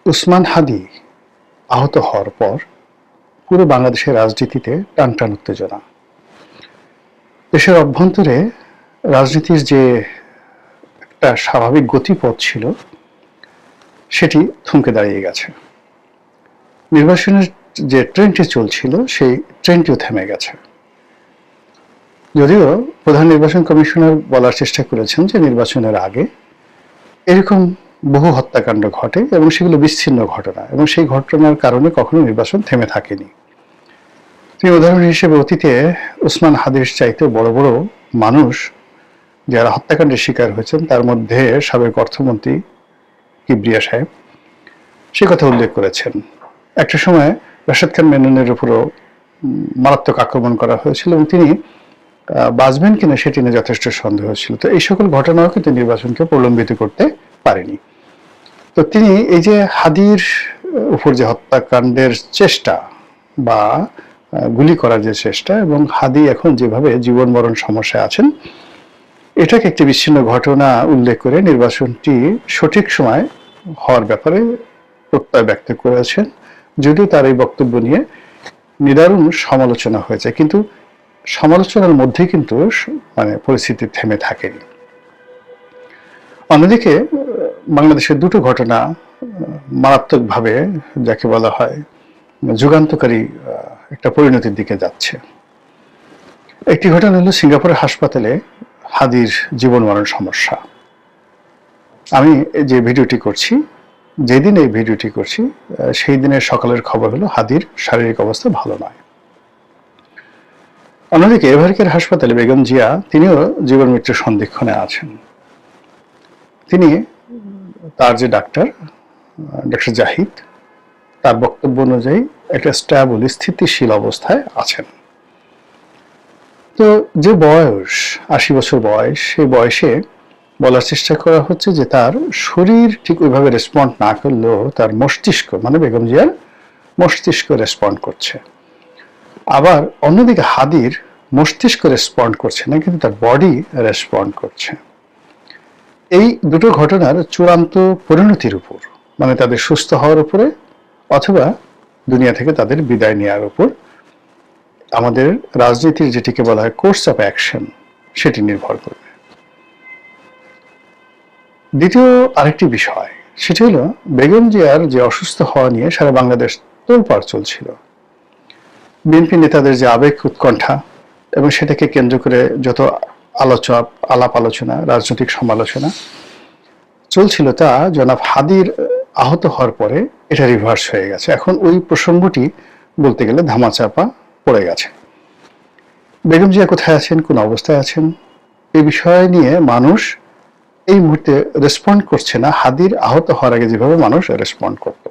উসমান হাদি আহত হওয়ার পর পুরো বাংলাদেশের রাজনীতিতে টানটান উত্তেজনা। দেশের অভ্যন্তরে রাজনীতির যে একটা স্বাভাবিক গতিপথ ছিল সেটি থমকে দাঁড়িয়ে গেছে। নির্বাচনের যে ট্রেনটি চলছিল সেই ট্রেনটিও থেমে গেছে। যদিও প্রধান নির্বাচন কমিশনার বলার চেষ্টা করেছেন যে নির্বাচনের আগে এরকম বহু হত্যাকাণ্ড ঘটে এবং সেগুলো বিচ্ছিন্ন ঘটনা, এবং সেই ঘটনার কারণে কখনো নির্বাচন থেমে থাকেনি। তিনি উদাহরণ হিসেবে অতীতে উসমান হাদির চাইতে বড় বড় মানুষ যারা হত্যাকাণ্ডের শিকার হয়েছেন তার মধ্যে সাবেক অর্থমন্ত্রী কিবরিয়া সাহেব সে কথা উল্লেখ করেছেন। একটা সময় রাশেদ খান মেননের উপরও মারাত্মক আক্রমণ করা হয়েছিল এবং তিনি বাঁচবেন কিনা সেটি নিয়ে যথেষ্ট সন্দেহ ছিল। তো এই সকল ঘটনাও কিন্তু নির্বাচনকে প্রলম্বিত করতে পারেনি। তো তিনি এই যে হাদির উপর যে হত্যাকাণ্ডের চেষ্টা বা গুলি করার যে চেষ্টা, এবং হাদি এখন যেভাবে জীবন মরণ সমস্যায় আছেন, এটাকে একটি বিচ্ছিন্ন ঘটনা উল্লেখ করে নির্বাচনটি সঠিক সময় হওয়ার ব্যাপারে প্রত্যয় ব্যক্ত করেছেন। যদিও তার এই বক্তব্য নিয়ে নিদারুণ সমালোচনা হয়েছে, কিন্তু সমালোচনার মধ্যে কিন্তু পরিস্থিতি থেমে থাকেনি। অন্যদিকে বাংলাদেশের দুটো ঘটনা মারাত্মকভাবে যাকে বলা হয় যুগান্তকারী একটা পরিণতির দিকে যাচ্ছে। একটি ঘটনা হলো সিঙ্গাপুরের হাসপাতালে হাদির জীবন মরণ সমস্যা। আমি যে ভিডিওটি করছি, যেদিন এই ভিডিওটি করছি সেই দিনের সকালের খবর হলো হাদির শারীরিক অবস্থা ভালো নয়। অন্যদিকে এভারকের হাসপাতালে বেগম জিয়া তিনিও জীবন মৃত্যুর সন্ধিক্ষণে আছেন। তিনি তার যে ডাক্তার জাহিদ তার বক্তব্য অনুযায়ী একটা স্ট্যাবল স্থিতিশীল অবস্থায় আছেন। তো যে বয়স 80 বছর বয়স, সেই বয়সে বলার চেষ্টা করা হচ্ছে যে তার শরীর ঠিক ওইভাবে রেসপন্ড না করলেও তার মস্তিষ্ক, মানে বেগম জিয়ার মস্তিষ্ক রেসপন্ড করছে। আবার অন্যদিকে হাদির মস্তিষ্ক রেসপন্ড করছে না, কিন্তু তার বডি রেসপন্ড করছে। এই দুটো ঘটনার চূড়ান্ত পরিণতির উপর, মানে তাদের সুস্থ হওয়ার উপরে অথবা দুনিয়া থেকে তাদের বিদায় নেওয়ার উপর আমাদের রাজনীতির যেটিকে বলা হয় কোর্স অফ অ্যাকশন সেটি নির্ভর করবে। দ্বিতীয় আরেকটি বিষয় সেটি হলো বেগম জিয়ার যে অসুস্থ হওয়া নিয়ে সারা বাংলাদেশ তোলপাড় চলছিল। বিএনপি নেতাদের যে আবেগ উৎকণ্ঠা এবং সেটাকে কেন্দ্র করে যত আলাপ আলোচনা, রাজনৈতিক সমালোচনা চলছিল, তা জনাব হাদির আহত হওয়ার পরে এটা রিভার্স হয়ে গেছে। এখন ওই প্রসঙ্গটি বলতে গেলে ধামাচাপা পড়ে গেছে। বেগম জিয়া কোথায় আছেন, কোন অবস্থায় আছেন, এই বিষয় নিয়ে মানুষ এই মুহূর্তে রেসপন্ড করছে না হাদির আহত হওয়ার আগে যেভাবে মানুষ রেসপন্ড করত।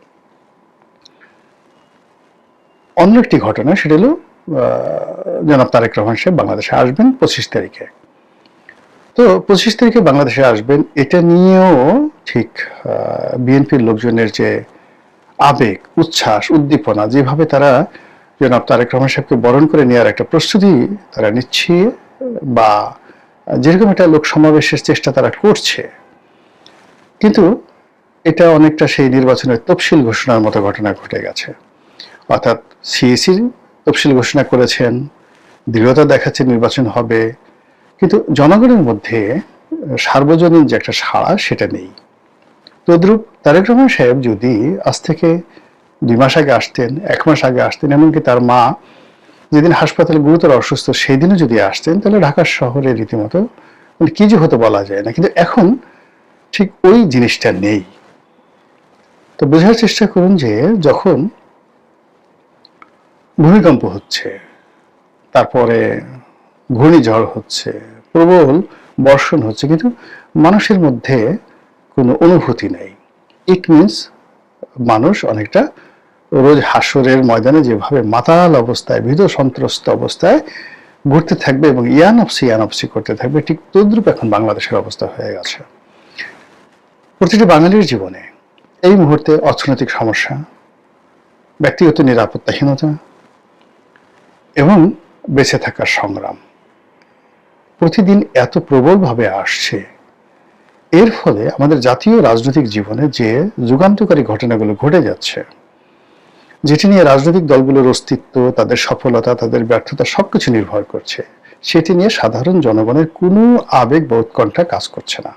অন্য একটি ঘটনা সেটা হলো জনাব তারেক রহমান সাহেব বাংলাদেশে আসবেন 25 তারিখে। তো 25 তারিখে বাংলাদেশে আসবেন, এটা নিয়েও ঠিক বিএনপির লোকজনের যে আবেগ, উচ্ছ্বাস, উদ্দীপনা, যেভাবে তারা জনাব তারেক রহমান সাহেবকে বরণ করে নেওয়ার একটা প্রস্তুতি তারা নিচ্ছে বা যেরকম একটা লোক সমাবেশের চেষ্টা তারা করছে, কিন্তু এটা অনেকটা সেই নির্বাচনের তফসিল ঘোষণার মতো ঘটনা ঘটে গেছে। অর্থাৎ সিইসি তফসিল ঘোষণা করেছেন, দৃঢ়তা দেখাচ্ছে নির্বাচন হবে, কিন্তু জনগণের মধ্যে সার্বজনীন যে একটা সাড়া সেটা নেই। তদ্রূপ তারেক রহমান সাহেব যদি আজ থেকে 2 মাস আগে আসতেন, 1 মাস আগে আসতেন, এমনকি তার মা যেদিন হাসপাতালে গুরুতর অসুস্থ সেই দিনও যদি আসতেন, তাহলে ঢাকা শহরে রীতিমতো কি যে হতো বলা যায় না। কিন্তু এখন ঠিক ওই জিনিসটা নেই। তো বোঝার চেষ্টা করুন যে যখন ভূমিকম্প হচ্ছে, তারপরে ঘূর্ণিঝড় হচ্ছে, প্রবল বর্ষণ হচ্ছে, কিন্তু মানুষের মধ্যে কোনো অনুভূতি নেই। ইট মিনস মানুষ অনেকটা রোজ হাসরের ময়দানে যেভাবে মাতাল অবস্থায়, ভীত সন্ত্রস্ত অবস্থায় ঘুরতে থাকবে এবং ইয়ানফসি করতে থাকবে, ঠিক তদ্রূপ এখন বাংলাদেশের অবস্থা হয়ে গেছে। প্রতিটি বাঙালির জীবনে এই মুহূর্তে অর্থনৈতিক সমস্যা, ব্যক্তিগত নিরাপত্তাহীনতা এবং বেঁচে থাকার সংগ্রাম প্রতিদিন এত প্রবলভাবে আসছে, এর ফলে আমাদের জাতীয় রাজনৈতিক জীবনে যে যুগান্তকারী ঘটনাগুলো ঘটে যাচ্ছে, যেটি নিয়ে রাজনৈতিক দলগুলোর অস্তিত্ব, তাদের সফলতা, তাদের ব্যর্থতা সবকিছু নির্ভর করছে, সেটি নিয়ে সাধারণ জনগণের কোনো আবেগ বা উৎকণ্ঠা কাজ করছে না।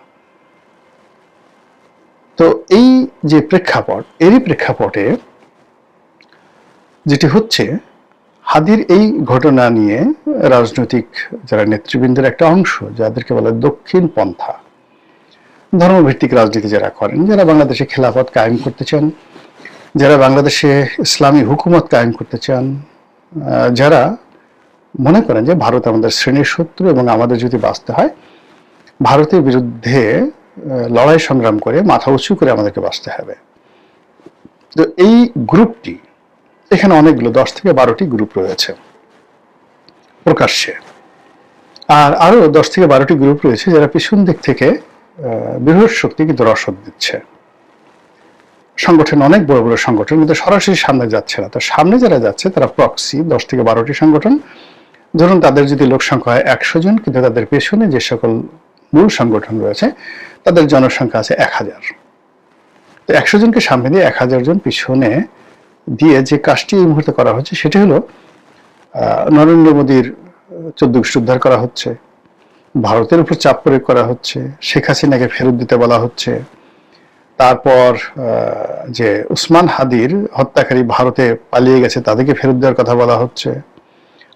তো এই যে প্রেক্ষাপট, এরই প্রেক্ষাপটে যেটি হচ্ছে, হাদির এই ঘটনা নিয়ে রাজনৈতিক যারা নেতৃবৃন্দের একটা অংশ, যাদেরকে বলে দক্ষিণ পন্থা, ধর্মভিত্তিক রাজনীতি যারা করেন, যারা বাংলাদেশে খেলাফত কায়েম করতে চান, যারা বাংলাদেশে ইসলামী হুকুমত কায়েম করতে চান, যারা মনে করেন যে ভারত আমাদের শ্রেণীর শত্রু এবং আমাদের যদি বাঁচতে হয় ভারতের বিরুদ্ধে লড়াই সংগ্রাম করে মাথা উঁচু করে আমাদেরকে বাঁচতে হবে। তো এই গ্রুপটি, এখানে অনেকগুলো 10 থেকে 12টি গ্রুপ রয়েছে প্রকাশ্যে, আর আরো 10 থেকে 12টি গ্রুপ রয়েছে যারা পিছন দিক থেকে বৃহৎ শক্তি কিন্তু রসদ দিচ্ছে। সংগঠন অনেক বড় বড় সংগঠন, কিন্তু সরাসরি সামনে যাচ্ছে না। তো সামনে যারা যাচ্ছে তারা প্রক্সি 10 থেকে 12টি সংগঠন। ধরুন তাদের যদি লোক সংখ্যা হয় 100 জন, কিন্তু তাদের পেছনে যে সকল মূল সংগঠন রয়েছে তাদের জনসংখ্যা আছে 1000। তো 100 জনকে সামনে দিয়ে 1000 জন পিছনে দিয়ে যে কাজটি এই মুহূর্তে করা হচ্ছে সেটি হলো নরেন্দ্র মোদীর 14 গোষ্ঠী উদ্ধার করা হচ্ছে, ভারতের উপর চাপ প্রয়োগ করা হচ্ছে, শেখ হাসিনাকে ফেরত দিতে বলা হচ্ছে, তারপর যে উসমান হাদির হত্যাকারী ভারতে পালিয়ে গেছে তাদেরকে ফেরত দেওয়ার কথা বলা হচ্ছে।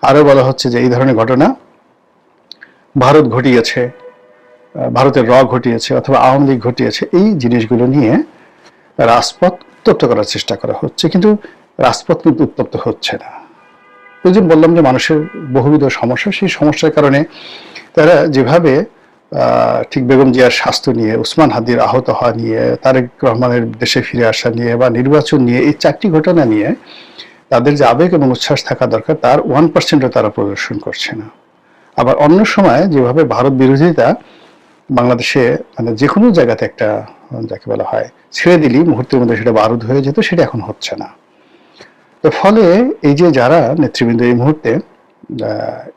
আরো বলা হচ্ছে যে এই ধরনের ঘটনা ভারত ঘটিয়েছে, ভারতের ঘটিয়েছে অথবা আওয়ামী লীগ ঘটিয়েছে। এই জিনিসগুলো নিয়ে রাজপথ উত্তপ্ত করার চেষ্টা করা হচ্ছে, কিন্তু রাজপথ কিন্তু উত্তপ্ত হচ্ছে না। ওই যে বললাম যে মানুষের বহুবিধ সমস্যা, সেই সমস্যার কারণে তারা যেভাবে ঠিক বেগম জিয়ার স্বাস্থ্য নিয়ে, উসমান হাদির আহত হওয়া নিয়ে, তারেক রহমানের দেশে ফিরে আসা নিয়ে বা নির্বাচন নিয়ে, এই 4টি ঘটনা নিয়ে তাদের যে আবেগ এবং উচ্ছ্বাস থাকা দরকার তার 1%ও তারা প্রদর্শন করছে না। আবার অন্য সময় যেভাবে ভারত বিরোধিতা বাংলাদেশে মানে যে কোনো জায়গাতে একটা যাকে বলা হয় ছেড়ে দিলি মুহূর্তের মধ্যে সেটা বারুদ হয়ে যেত, সেটা এখন হচ্ছে না। তো ফলে এই যে যারা নেতৃবৃন্দ এই মুহূর্তে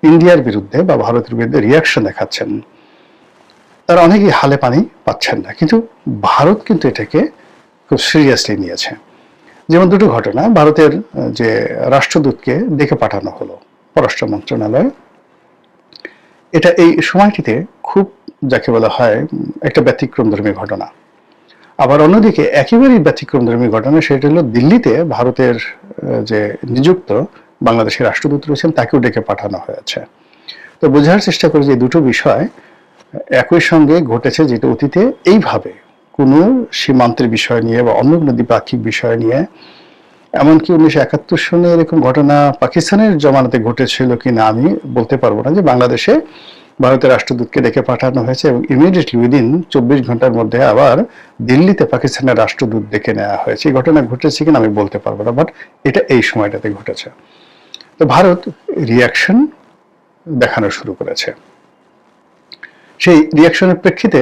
ইন্ডিয়ার বিরুদ্ধে বা ভারতের বিরুদ্ধে রিয়াকশন দেখাচ্ছেন, তারা অনেকেই হালে পানি পাচ্ছেন না, কিন্তু ভারত কিন্তু এটাকে খুব সিরিয়াসলি নিয়েছে। যেমন দুটো ঘটনা, ভারতের যে রাষ্ট্রদূতকে ডেকে পাঠানো হলো পররাষ্ট্র মন্ত্রণালয়ে, এটা এই সময়টিতে খুব যাকে বলা হয় একটা ব্যতিক্রমধর্মী ঘটনা। আবার অন্যদিকে একেবারেই ব্যতিক্রমধর্মী ঘটনা, সেটা হলো দিল্লিতে ভারতের যে নিযুক্ত বাংলাদেশের রাষ্ট্রদূত রয়েছেন তাকেও ডেকে পাঠানো হয়েছে। তো বোঝার চেষ্টা করি যে দুটো বিষয় একই সঙ্গে ঘটেছে, যেটা অতীতে এইভাবে কোনো সীমান্তের বিষয় নিয়ে বা অন্য কোনো দ্বিপাক্ষিক বিষয় নিয়ে, এমনকি 1971 সনে এরকম ঘটনা পাকিস্তানের জমানাতে ঘটেছিল কিনা আমি বলতে পারবো না, যে বাংলাদেশে ভারতের রাষ্ট্রদূতকে ডেকে পাঠানো হয়েছে এবং ইমিডিয়েটলি উইদিন 24 ঘন্টার মধ্যে আবার দিল্লিতে পাকিস্তানের রাষ্ট্রদূত ডেকে নেওয়া হয়েছে। এই ঘটনা ঘটেছে কিনা আমি বলতে পারবো না, বাট এটা এই সময়টাতে ঘটেছে। তো ভারত রিয়াকশন দেখানো শুরু করেছে। সেই রিয়াকশনের প্রেক্ষিতে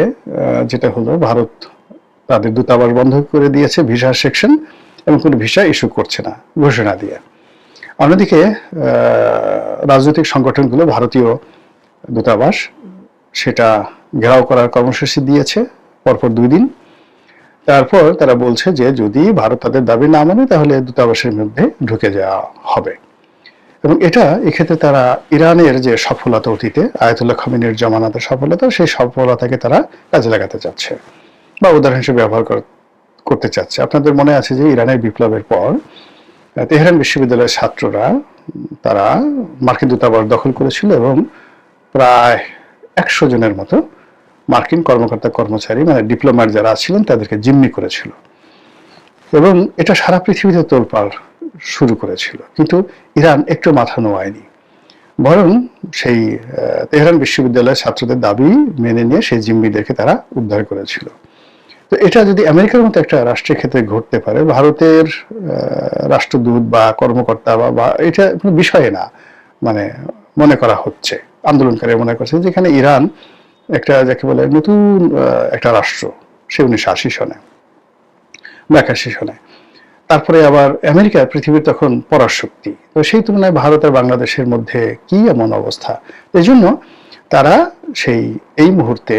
যেটা হলো, ভারত তাদের দূতাবাস বন্ধ করে দিয়েছে, ভিসা সেকশন, এবং কোনো ভিসা ইস্যু করছে না ঘোষণা দিয়ে। অন্যদিকে রাজনৈতিক সংগঠনগুলো ভারতীয় দূতাবাস সেটা ঘেরাও করার কর্মসূচি দিয়েছে পরপর 2 দিন। তারপর তারা বলছে যে যদি ভারত তাদের দাবি না মানে তাহলে দূতাবাসের মধ্যে ঢুকে যাওয়া হবে। এবং এটা এক্ষেত্রে তারা ইরানের যে সফলতা অতীতে আয়াতুল্লাহ খামেনির জমানাতে সফলতা, সেই সফলতাকে তারা কাজে লাগাতে চাচ্ছে বা উদাহরণ হিসেবে ব্যবহার করতে চাচ্ছে। আপনাদের মনে আছে যে ইরানের বিপ্লবের পর তেহরান বিশ্ববিদ্যালয়ের ছাত্ররা তারা মার্কিন দূতাবাস দখল করেছিল এবং প্রায় 100 জনের মতো মার্কিন কর্মকর্তা কর্মচারী মানে ডিপ্লোম্যাট যারা ছিলেন তাদেরকে জিম্মি করেছিল, এবং এটা সারা পৃথিবীতে তোলপাড় শুরু করেছিল। কিন্তু ইরান একটু মাথা নোয়ায়নি, বরং সেই তেহরান বিশ্ববিদ্যালয়ের ছাত্রদের দাবি মেনে নিয়ে সেই জিম্মিদেরকে তারা উদ্ধার করেছিল। তো এটা যদি আমেরিকার মতো একটা রাষ্ট্রের ক্ষেত্রে ঘটতে পারে, ভারতের রাষ্ট্রদূত বা কর্মকর্তা বা এটা কোনো বিষয় না, মানে মনে করা হচ্ছে, আন্দোলনকারী মনে করছে যেখানে ইরান একটা যাকে বলে নতুন একটা রাষ্ট্র, সে 1980 সনে বা 81 সনে। তারপরে আবার আমেরিকা পৃথিবীর তখন পরাশক্তি, তো সেই তুলনায় ভারত আর বাংলাদেশের মধ্যে কি এমন অবস্থা। এই জন্য তারা এই মুহূর্তে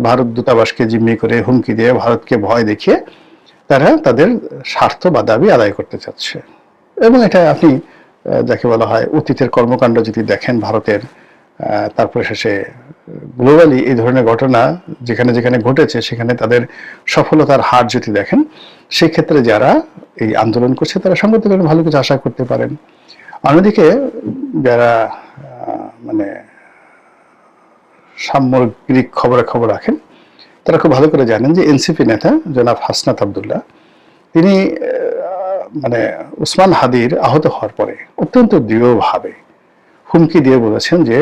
ভারত দূতাবাসকে জিম্মি করে হুমকি দিয়ে ভারতকে ভয় দেখিয়ে তারা তাদের স্বার্থ বা দাবি আদায় করতে চাচ্ছে। এবং এটা আপনি যাকে বলা হয় অতীতের কর্মকাণ্ড যদি দেখেন ভারতের, তারপরে শেষে গ্লোবালি এই ধরনের ঘটনা যেখানে যেখানে ঘটেছে সেখানে তাদের সফলতার হার যদি দেখেন, সেই ক্ষেত্রে যারা এই আন্দোলন করছে তারা সঙ্গত করে ভালো কিছু আশা করতে পারেন। অন্যদিকে যারা মানে সামগ্রিক খবরাখবর রাখেন তারা খুব ভালো করে জানেন যে এনসিপি নেতা জনাব হাসনাত আবদুল্লাহ তিনি মানে উসমান হাদির আহত হওয়ার পরে অত্যন্ত দৃঢ়ভাবে হুমকি দিয়ে বলেছেন যে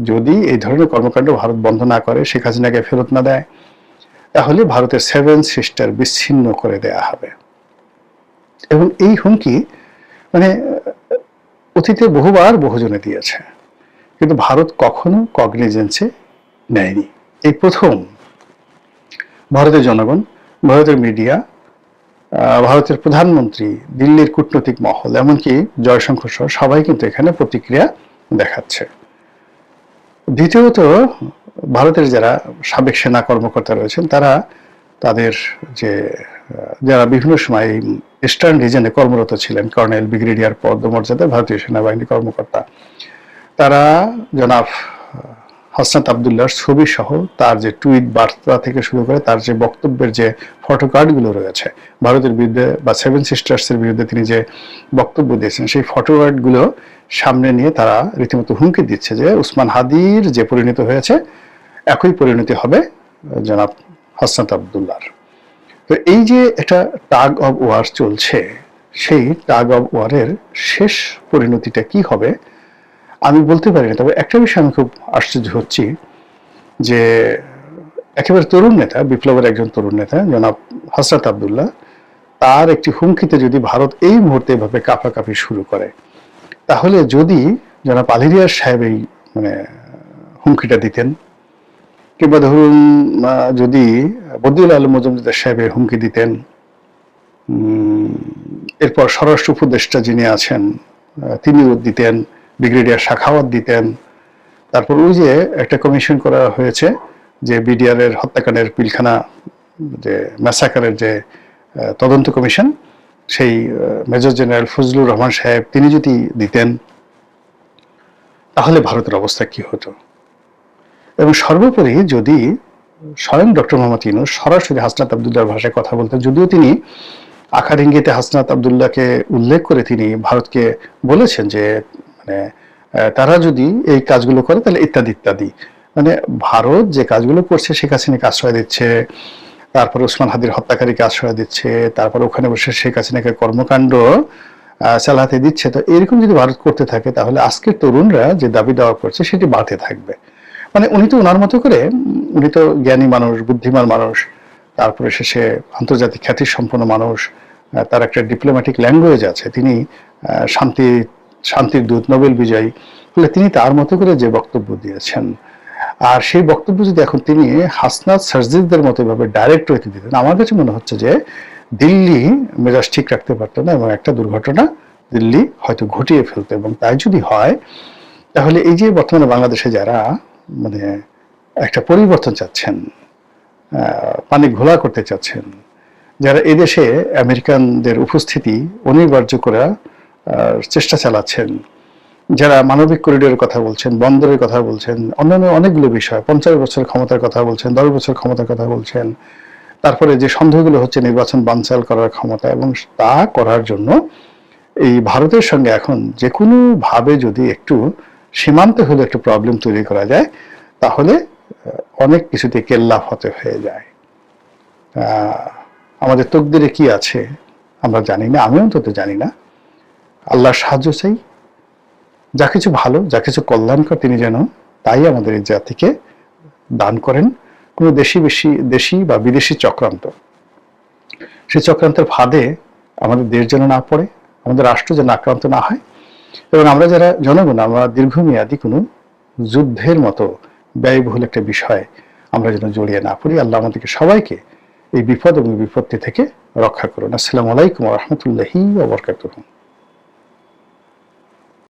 যদি এই ধরনের কর্মকাণ্ড ভারত বন্ধ না করে, শেখ হাসিনাকে ফেরত না দেয়, তাহলে ভারতের 7 সিস্টার বিচ্ছিন্ন করে দেয়া হবে। এবং এই হুমকি মানে অতীতে বহুবার বহুজনে দিয়েছে, কিন্তু ভারত কখনো কগনিজেন্সে নেয়নি। এই প্রথম ভারতের জনগণ, ভারতের মিডিয়া, ভারতের প্রধানমন্ত্রী, দিল্লির কূটনৈতিক মহল, এমনকি জয়শঙ্কর সহ সবাই কিন্তু এখানে প্রতিক্রিয়া দেখাচ্ছে। দ্বিতীয়ত, ভারতের যারা সাবেক সেনা কর্মকর্তা রয়েছেন তারা তাদের যে যারা বিভিন্ন সময় ইস্টার্ন রিজনে কর্মরত ছিলেন, কর্নেল, ব্রিগেডিয়ার পদমর্যাদায় ভারতীয় সেনাবাহিনী কর্মকর্তা, তারা জনাব হাসনাত আবদুল্লাহর ছবি সহ তার যে টুইট বার্তা থেকে শুরু করে তার যে বক্তব্যের যে ফটোকার্ডগুলো রয়েছে ভারতের বিরুদ্ধে বা 7 সিস্টার্সের বিরুদ্ধে তিনি যে বক্তব্য দিয়েছেন, সেই ফটোকার্ডগুলো সামনে নিয়ে তারা রীতিমতো হুমকি দিচ্ছে যে উসমান হাদির যে পরিণতি হয়েছে একই পরিণতি হবে জনাব হাসনাত আবদুল্লাহর। তো এই যে একটা টাগ অব ওয়ার চলছে, সেই টাগ অব ওয়ারের শেষ পরিণতিটা কি হবে আমি বলতে পারি না। তবে একটা বিষয় আমি খুব আশ্চর্য হচ্ছি যে একেবারে তরুণ নেতা, বিপ্লবের একজন তরুণ নেতা জনাব হাসনাত আবদুল্লাহ, তার একটি হুমকিতে যদি ভারত এই মুহূর্তে এভাবে কাঁপাকাঁপি শুরু করে, তাহলে যদি জনাব আলী রিয়াজ সাহেব এই মানে হুমকিটা দিতেন, কিংবা ধরুন যদি বদিউল আলম মজুমদার সাহেব হুমকি দিতেন, এরপর স্বরাষ্ট্র উপদেষ্টা যিনি আছেন তিনিও দিতেন, ব্রিগেডিয়ার শাখাওয়াত দিতেন, তারপর ওই যে একটা কমিশন করা হয়েছে যে বিডিআর এর হত্যাকাণ্ডের পিলখানা যে ম্যাসাকারের যে তদন্ত কমিশন, সেই মেজর জেনারেল ফজলুর রহমান সাহেব তিনি যদি দিতেন, তাহলে ভারতের অবস্থা কি হতো। এবং সর্বোপরি যদি স্বয়ং ডক্টর মোহাম্মদ ইউনূস সরাসরি হাসনাত আবদুল্লাহর ভাষায় কথা বলতেন, যদিও তিনি আখার ইঙ্গিতে হাসনাত আবদুল্লাহকে উল্লেখ করে তিনি ভারতকে বলেছেন যে মানে তারা যদি এই কাজগুলো করে তাহলে ইত্যাদি ইত্যাদি, মানে ভারত যে কাজগুলো করছে শেখ হাসিনাকে আশ্রয় দিচ্ছে, তারপরে ওসমান হাদির হত্যাকারীকে আশ্রয় দিচ্ছে, তারপরে ওখানে বসে শেখ হাসিনাকে কর্মকাণ্ড চালাতে দিচ্ছে, তো এরকম যদি ভারত করতে থাকে তাহলে আজকের তরুণরা যে দাবি দাওয়া করছে সেটি বাড়তে থাকবে। মানে উনি তো ওনার মতো করে, উনি তো জ্ঞানী মানুষ, বুদ্ধিমান মানুষ, তারপরে শেষে আন্তর্জাতিক খ্যাতি সম্পন্ন মানুষ, তার একটা ডিপ্লোম্যাটিক ল্যাঙ্গুয়েজ আছে, তিনি শান্তির দূত, নোবেল বিজয়ী, ফলে তিনি তার মতো করে যে বক্তব্য দিয়েছেন, আর সেই বক্তব্য যদি এখন তিনি হাসনাত সার্জিদের মতো ভাবে ডাইরেক্ট হইতে দিতেন, আমার কাছে মনে হচ্ছে যে দিল্লি মেজাজ ঠিক রাখতে পারতো না এবং একটা দুর্ঘটনা দিল্লি হয়তো ঘটিয়ে ফেলতো। এবং তাই যদি হয় তাহলে এই যে বর্তমানে বাংলাদেশে যারা মানে একটা পরিবর্তন চাচ্ছেন, পানি ঘোলা করতে চাচ্ছেন, যারা এদেশে আমেরিকানদের উপস্থিতি অনিবার্য করার চেষ্টা চালাচ্ছেন, যারা মানবিক করিডোরের কথা বলছেন, বন্দরের কথা বলছেন, অন্যান্য অনেকগুলো বিষয়, 50 বছর ক্ষমতার কথা বলছেন, 10 বছর ক্ষমতার কথা বলছেন, তারপরে যে সন্দেহগুলো হচ্ছে নির্বাচন বানচাল করার ক্ষমতা, এবং তা করার জন্য এই ভারতের সঙ্গে এখন যে কোনো ভাবে যদি একটু সীমান্তে হলে একটু প্রবলেম তৈরি করা যায়, তাহলে অনেক কিছুতে কেল্লা ফতে হয়ে যায়। আমাদের তকদিরে কি আছে আমরা জানি না, আমি অন্তত জানি না। আল্লাহর সাহায্য চাই, যা কিছু ভালো, যা কিছু কল্যাণকর তিনি যেন তাই আমাদের এই জাতিকে দান করেন। কোনো দেশি বা বিদেশি চক্রান্ত, সেই চক্রান্তের ফাঁদে আমাদের দেশ যেন না পড়ে, আমাদের রাষ্ট্র যেন আক্রান্ত না হয়, এবং আমরা যারা জনগণ আমরা দীর্ঘমেয়াদী কোনো যুদ্ধের মতো ব্যয়বহুল একটা বিষয় আমরা যেন জড়িয়ে না পড়ি। আল্লাহ আমাদেরকে সবাইকে এই বিপদ এবং বিপত্তি থেকে রক্ষা করুন। আসসালামু আলাইকুম ওয়া রাহমাতুল্লাহি ওয়া বারাকাতুহু।